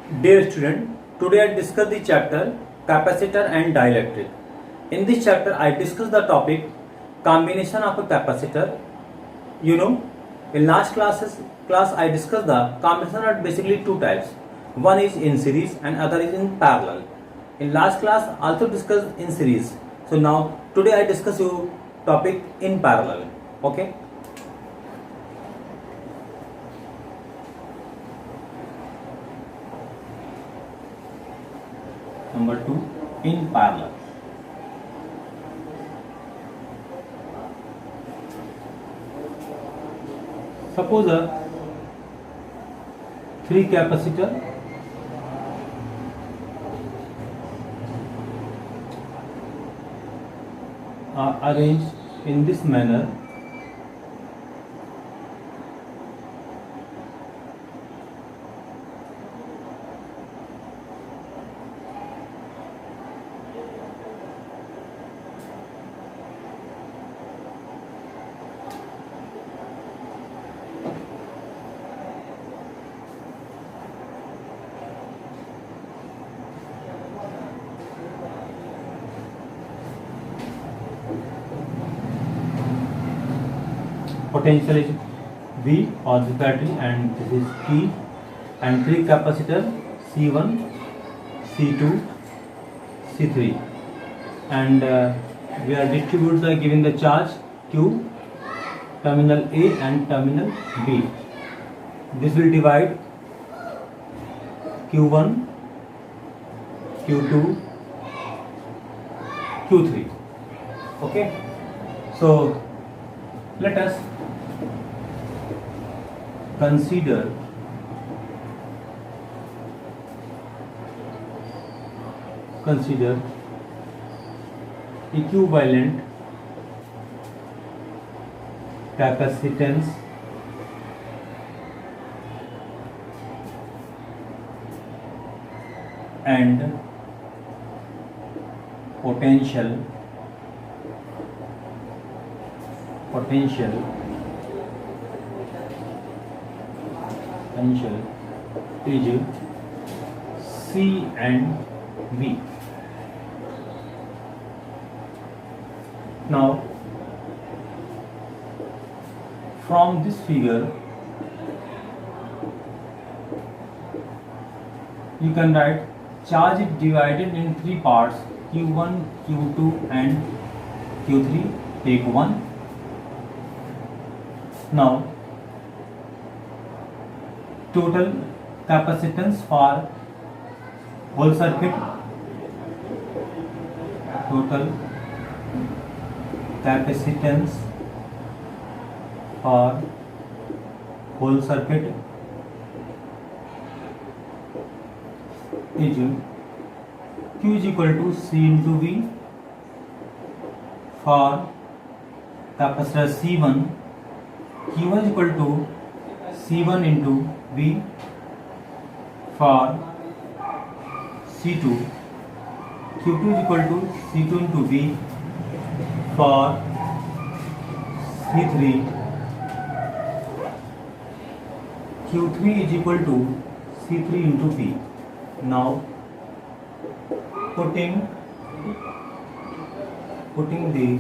Dear student, today I discuss the chapter capacitor and dielectric. In this chapter, I discuss the topic combination of a capacitor. In last class I discussed the combination are basically two types. One is in series and other is in parallel. In last class also discussed in series. So now today I discuss you topic in parallel. Okay. Number 2, in parallel. Suppose a 3 capacitor are arranged in this manner. Potential is V or the battery, and this is P, and 3 capacitor C1, C2, C3, and we are distribute the giving the charge Q, terminal A and terminal B. This will divide Q1, Q2, Q3. Okay, so let us consider equivalent capacitance and potential is C and V. Now from this figure you can write charge is divided in 3 parts, Q1, Q2 and Q3. Take 1. Now total capacitance for whole circuit, total capacitance for whole circuit is Q is equal to C into V for capacitor C1, Q1 is equal to C1 into V for C2, Q2 is equal to C2 into V for C3, Q3 is equal to C3 into V. Now putting the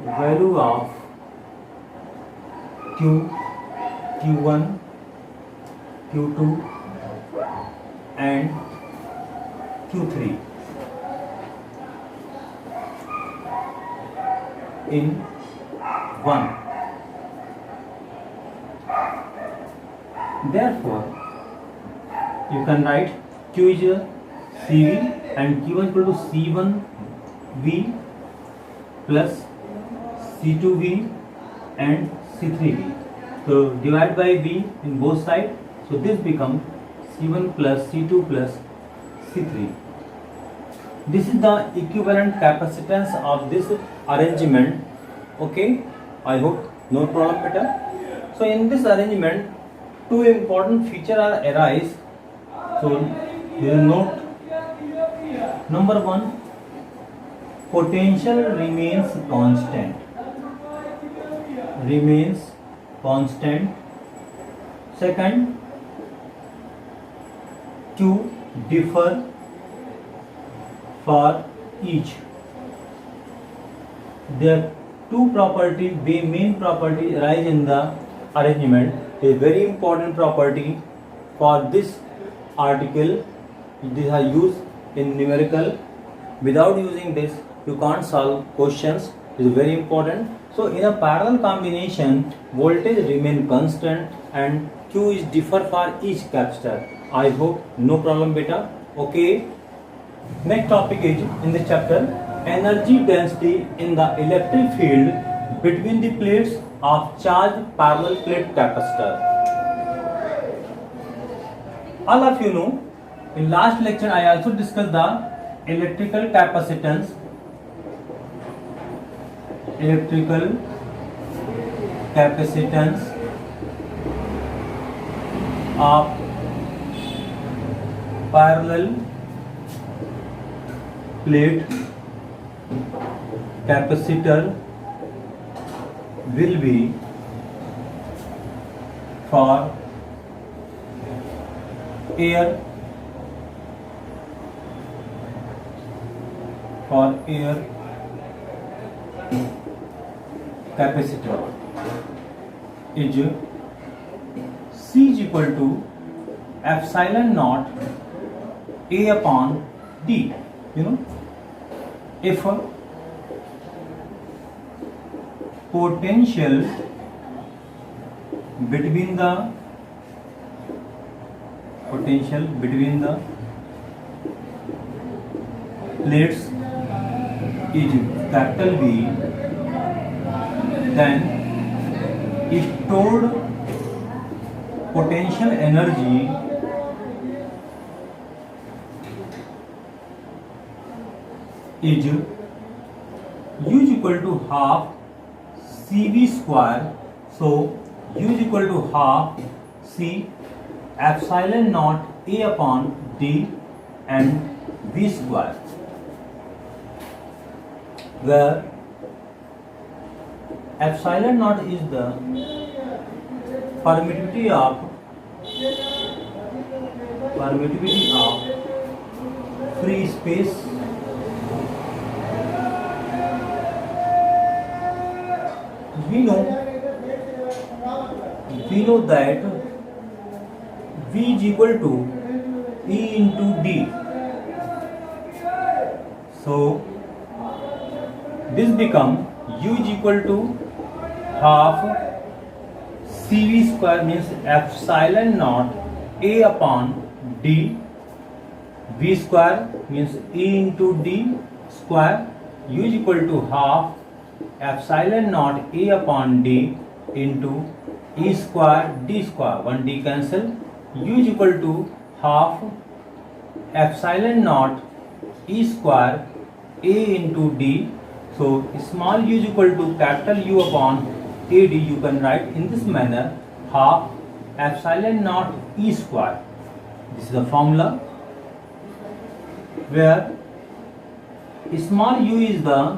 value of Q, Q1, Q2 and Q3 in 1. Therefore, you can write Q is CV and Q1 equal to C1V plus C2V and C3V. So divide by V in both sides. So this becomes C1 plus C2 plus C3. This is the equivalent capacitance of this arrangement. Okay, I hope no problem better. So in this arrangement, two important features are arise. So you will note, number 1, potential remains constant. remains constant. Second, Q differ for each. There are two properties, the main property arise in the arrangement. A very important property for this article. These are used in numerical. Without using this, you can't solve questions. It is very important. So in a parallel combination, voltage remain constant and Q is differ for each capacitor. I hope no problem beta. Okay. Next topic is in the chapter energy density in the electric field between the plates of charged parallel plate capacitor. All of you know, in last lecture I also discussed the electrical capacitance. Electrical capacitance of parallel plate capacitor will be for air capacitor is C is equal to epsilon naught A upon D. You know, if potential between the plates is capital B, then stored potential energy is U is equal to half CV square. So U is equal to half C epsilon naught A upon D and V square, where epsilon naught is the permittivity of free space. We know that V is equal to E into D. So this become U is equal to half CV square, means epsilon naught A upon D. V square means E into D square. U is equal to half epsilon naught A upon D into E square D square. 1 D cancel. U is equal to half epsilon naught E square A into D. So small u is equal to capital U upon AD. You can write in this manner, half epsilon naught E square. This is the formula where small u is the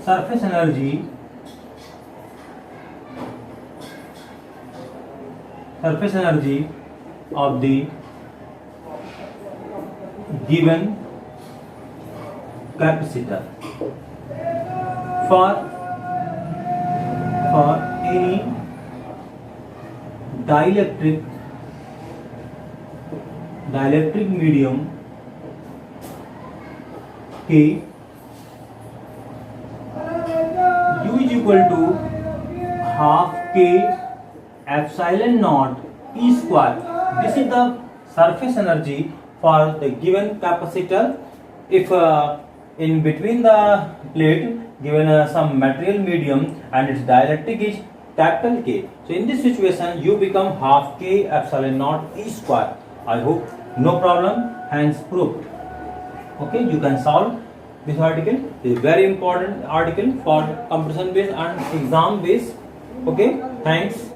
surface energy of the given capacitor. For any dielectric medium K, U is equal to half K epsilon naught E square. This is the surface energy for the given capacitor. If in between the plate given some material medium and its dielectric is capital K. So in this situation you become half K epsilon naught E square. I hope no problem, hence proved. Okay, you can solve this article. It is very important article for comparison based and exam based. Okay, thanks.